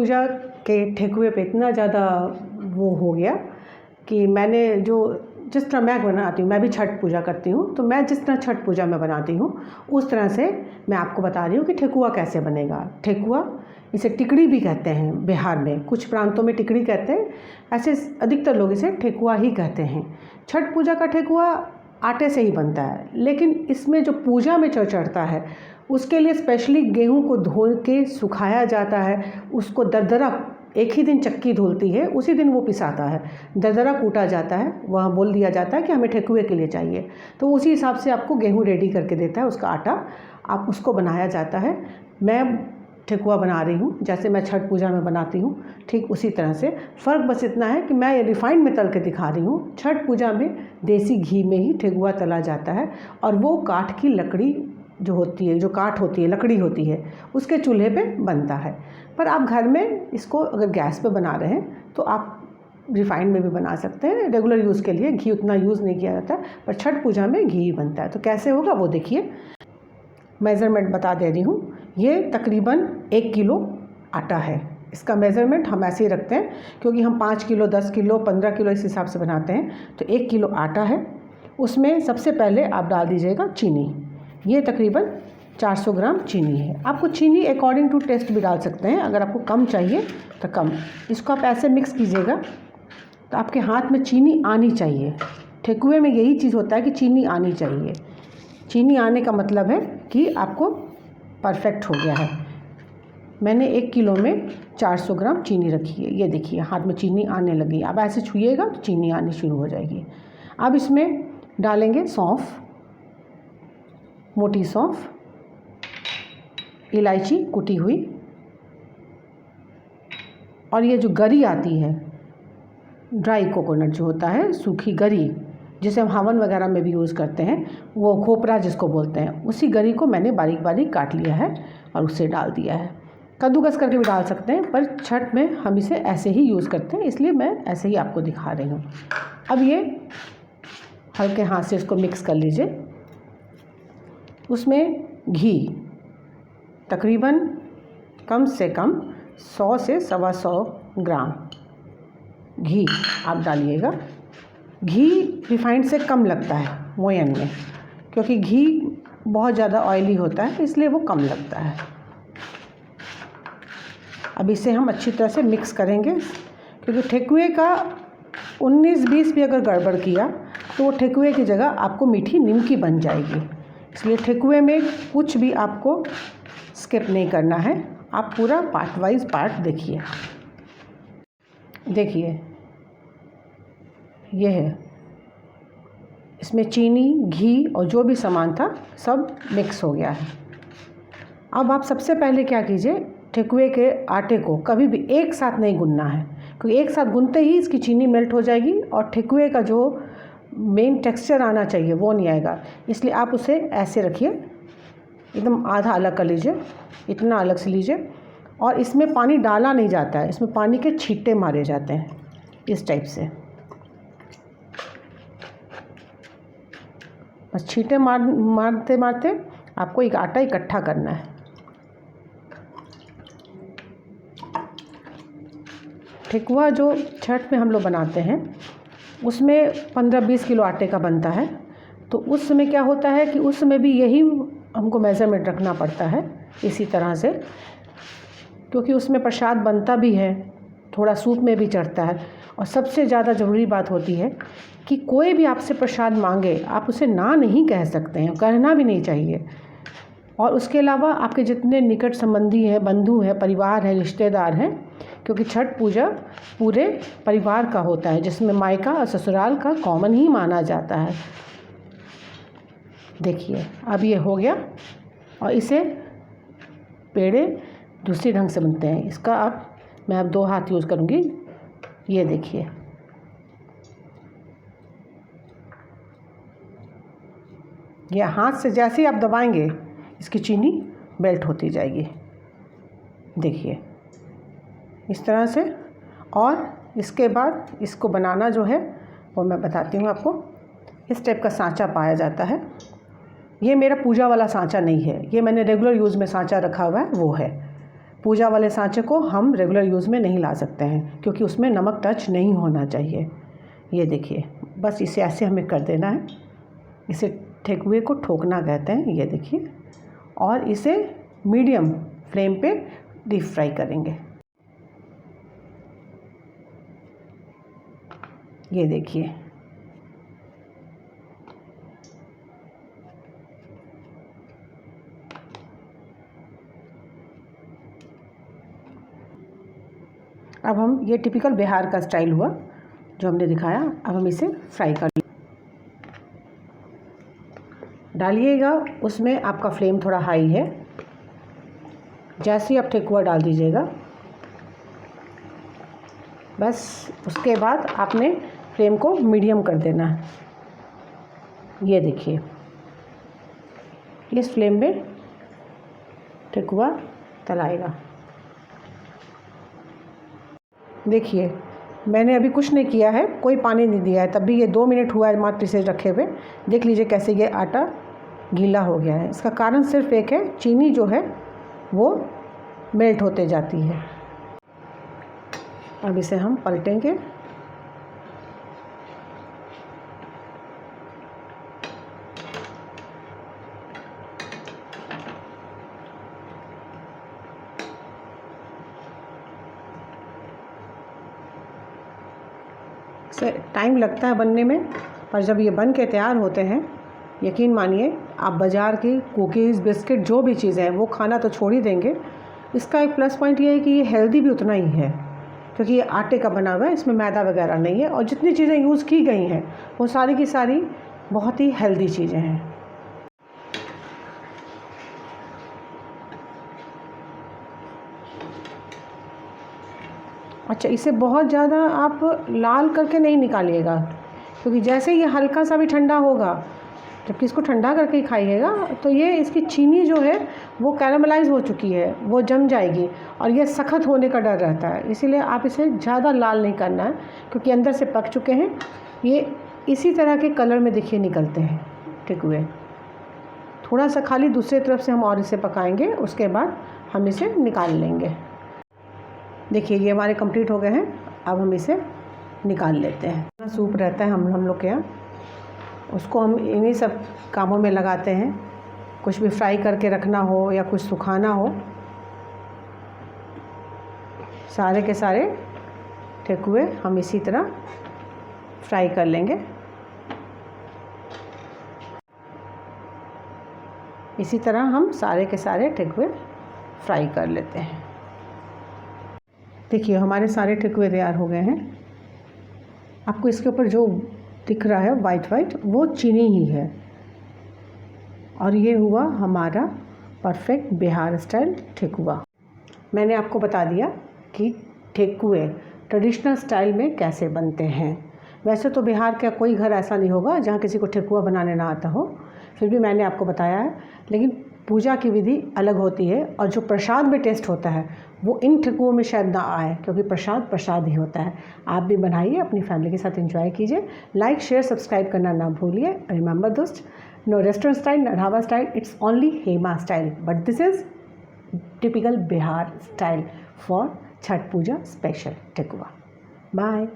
पूजा के ठेकुए पे इतना ज़्यादा वो हो गया कि मैंने जिस तरह मैं बनाती हूँ, मैं भी छठ पूजा करती हूँ, तो मैं जिस तरह छठ पूजा में बनाती हूँ उस तरह से मैं आपको बता रही हूँ कि ठेकुआ कैसे बनेगा। ठेकुआ, इसे टिकड़ी भी कहते हैं बिहार में, कुछ प्रांतों में टिकड़ी कहते हैं, ऐसे अधिकतर लोग इसे ठेकुआ ही कहते हैं। छठ पूजा का ठेकुआ आटे से ही बनता है, लेकिन इसमें जो पूजा में चढ़ता है उसके लिए स्पेशली गेहूं को धो के सुखाया जाता है, उसको दरदरा, एक ही दिन चक्की धुलती है, उसी दिन वो पिसाता है, दरदरा कूटा जाता है, वहाँ बोल दिया जाता है कि हमें ठेकुए के लिए चाहिए, तो उसी हिसाब से आपको गेहूं रेडी करके देता है, उसका आटा, आप उसको बनाया जाता है। मैं ठेकुआ बना रही हूँ जैसे मैं छठ पूजा में बनाती हूँ, ठीक उसी तरह से। फ़र्क बस इतना है कि मैं रिफाइंड में तल के दिखा रही हूँ। छठ पूजा में देसी घी में ही ठेकुआ तला जाता है, और वो काठ की लकड़ी जो होती है, जो काठ होती है, लकड़ी होती है, उसके चूल्हे पे बनता है। पर आप घर में इसको अगर गैस पे बना रहे हैं तो आप रिफाइंड में भी बना सकते हैं। रेगुलर यूज़ के लिए घी उतना यूज़ नहीं किया जाता, पर छठ पूजा में घी ही बनता है। तो कैसे होगा वो देखिए, मेज़रमेंट बता दे रही हूँ। ये तकरीबन 1 किलो आटा है। इसका मेज़रमेंट हम ऐसे ही रखते हैं क्योंकि हम 5 किलो, 10 किलो, 15 किलो इस हिसाब से बनाते हैं। तो 1 किलो आटा है, उसमें सबसे पहले आप डाल दीजिएगा चीनी। ये तकरीबन 400 ग्राम चीनी है। आपको चीनी अकॉर्डिंग टू टेस्ट भी डाल सकते हैं, अगर आपको कम चाहिए तो कम। इसको आप ऐसे मिक्स कीजिएगा तो आपके हाथ में चीनी आनी चाहिए। ठेकुए में यही चीज़ होता है कि चीनी आनी चाहिए। चीनी आने का मतलब है कि आपको परफेक्ट हो गया है। मैंने 1 किलो में 400 ग्राम चीनी रखी है। ये देखिए हाथ में चीनी आने लगी। अब ऐसे छुइएगा तो चीनी आनी शुरू हो जाएगी। अब इसमें डालेंगे सौंफ, मोटी सौंफ, इलायची कुटी हुई, और ये जो गरी आती है, ड्राई कोकोनट जो होता है, सूखी गरी, जिसे हम हवन वगैरह में भी यूज़ करते हैं, वो खोपरा जिसको बोलते हैं, उसी गरी को मैंने बारीक बारीक काट लिया है और उसे डाल दिया है। कद्दूकस करके भी डाल सकते हैं, पर छठ में हम इसे ऐसे ही यूज़ करते हैं, इसलिए मैं ऐसे ही आपको दिखा रही हूँ। अब ये हल्के हाथ से इसको मिक्स कर लीजिए। उसमें घी तकरीबन कम से कम 100 से 125 ग्राम घी आप डालिएगा। घी रिफाइंड से कम लगता है मोयन में, क्योंकि घी बहुत ज़्यादा ऑयली होता है, इसलिए वो कम लगता है। अब इसे हम अच्छी तरह से मिक्स करेंगे, क्योंकि ठेकुए का 19-20 भी अगर गड़बड़ किया तो वो ठेकुए की जगह आपको मीठी निमकी बन जाएगी। इसलिए ठेकुए में कुछ भी आपको स्किप नहीं करना है। आप पूरा पार्ट वाइज पार्ट देखिए। देखिए ये है, इसमें चीनी, घी और जो भी सामान था सब मिक्स हो गया है। अब आप सबसे पहले क्या कीजिए, ठेकुए के आटे को कभी भी एक साथ नहीं गूंथना है, क्योंकि एक साथ गूंथते ही इसकी चीनी मेल्ट हो जाएगी और ठेकुए का जो मेन टेक्सचर आना चाहिए वो नहीं आएगा। इसलिए आप उसे ऐसे रखिए, एकदम आधा अलग कर लीजिए, इतना अलग से लीजिए, और इसमें पानी डाला नहीं जाता है, इसमें पानी के छींटे मारे जाते हैं इस टाइप से। बस छींटे मारते मारते आपको एक आटा इकट्ठा करना है। ठेकुआ जो छठ में हम लोग बनाते हैं उसमें 15-20 किलो आटे का बनता है। तो उस समय क्या होता है कि उस समय भी यही हमको मेज़रमेंट रखना पड़ता है इसी तरह से, क्योंकि उसमें प्रसाद बनता भी है, थोड़ा सूप में भी चढ़ता है। और सबसे ज़्यादा ज़रूरी बात होती है कि कोई भी आपसे प्रसाद मांगे आप उसे ना नहीं कह सकते हैं, कहना भी नहीं चाहिए। और उसके अलावा आपके जितने निकट संबंधी हैं, बंधु हैं, परिवार हैं, रिश्तेदार हैं, क्योंकि छठ पूजा पूरे परिवार का होता है, जिसमें मायका और ससुराल का कॉमन ही माना जाता है। देखिए अब ये हो गया, और इसे पेड़े दूसरी ढंग से बनते हैं। इसका मैं अब 2 हाथ यूज़ करूँगी। ये देखिए, ये हाथ से जैसे ही आप दबाएंगे इसकी चीनी मेल्ट होती जाएगी। देखिए इस तरह से। और इसके बाद इसको बनाना जो है वो मैं बताती हूँ आपको। इस टाइप का सांचा पाया जाता है। ये मेरा पूजा वाला सांचा नहीं है, ये मैंने रेगुलर यूज़ में सांचा रखा हुआ है वो है। पूजा वाले सांचे को हम रेगुलर यूज़ में नहीं ला सकते हैं क्योंकि उसमें नमक टच नहीं होना चाहिए। ये देखिए, बस इसे ऐसे हमें कर देना है। इसे ठेकुए को ठोकना कहते हैं। ये देखिए, और इसे मीडियम फ्लेम पे डीप फ्राई करेंगे। ये देखिए, अब हम, ये टिपिकल बिहार का स्टाइल हुआ जो हमने दिखाया। अब हम इसे फ्राई कर डालिएगा। उसमें आपका फ्लेम थोड़ा हाई है। जैसे ही आप ठेकुआ डाल दीजिएगा, बस उसके बाद आपने फ्लेम को मीडियम कर देना है। ये देखिए, इस फ्लेम में ठेकुआ तलाएगा। देखिए, मैंने अभी कुछ नहीं किया है, कोई पानी नहीं दिया है, तब भी ये 2 मिनट हुआ है मात्र इसे रखे हुए। देख लीजिए कैसे ये आटा गीला हो गया है। इसका कारण सिर्फ एक है, चीनी जो है वो मेल्ट होते जाती है। अब इसे हम पलटेंगे। से टाइम लगता है बनने में, पर जब ये बन के तैयार होते हैं, यकीन मानिए आप बाज़ार की कुकीज़, बिस्किट, जो भी चीज़ें हैं वो खाना तो छोड़ ही देंगे। इसका एक प्लस पॉइंट ये है कि ये हेल्दी भी उतना ही है क्योंकि ये आटे का बना हुआ है, इसमें मैदा वगैरह नहीं है, और जितनी चीज़ें यूज़ की गई हैं वो सारी की सारी बहुत ही हेल्दी चीज़ें हैं। अच्छा, इसे बहुत ज़्यादा आप लाल करके नहीं निकालिएगा क्योंकि जैसे ये हल्का सा भी ठंडा होगा, जबकि इसको ठंडा करके ही खाइएगा, तो ये इसकी चीनी जो है वो कैरामलाइज़ हो चुकी है, वो जम जाएगी और ये सख्त होने का डर रहता है। इसीलिए आप इसे ज़्यादा लाल नहीं करना है क्योंकि अंदर से पक चुके हैं। ये इसी तरह के कलर में देखिए निकलते हैं ठेकुए। थोड़ा सा खाली दूसरी तरफ से हम और इसे पकाएंगे, उसके बाद हम इसे निकाल लेंगे। देखिए, ये हमारे कंप्लीट हो गए हैं। अब हम इसे निकाल लेते हैं। सूप रहता है हम लोग के यहाँ, उसको हम इन्हीं सब कामों में लगाते हैं। कुछ भी फ्राई करके रखना हो या कुछ सुखाना हो, सारे के सारे ठेकुए हम इसी तरह फ्राई कर लेंगे। इसी तरह हम सारे के सारे ठेकुए फ्राई कर लेते हैं। देखिए, हमारे सारे ठेकुए तैयार हो गए हैं। आपको इसके ऊपर जो दिख रहा है वाइट वाइट, वो चीनी ही है। और ये हुआ हमारा परफेक्ट बिहार स्टाइल ठेकुआ। मैंने आपको बता दिया कि ठेकुए ट्रेडिशनल स्टाइल में कैसे बनते हैं। वैसे तो बिहार का कोई घर ऐसा नहीं होगा जहाँ किसी को ठेकुआ बनाने ना आता हो, फिर भी मैंने आपको बताया है। लेकिन पूजा की विधि अलग होती है और जो प्रसाद में टेस्ट होता है वो इन ठेकुओं में शायद ना आए, क्योंकि प्रसाद प्रसाद ही होता है। आप भी बनाइए, अपनी फैमिली के साथ एंजॉय कीजिए। लाइक, शेयर, सब्सक्राइब करना ना भूलिए। रिमेंबर दोस्त, no restaurant style, no dhaba style, it's only Hema style, but this is typical Bihar style for Chhath puja special thekua. Bye.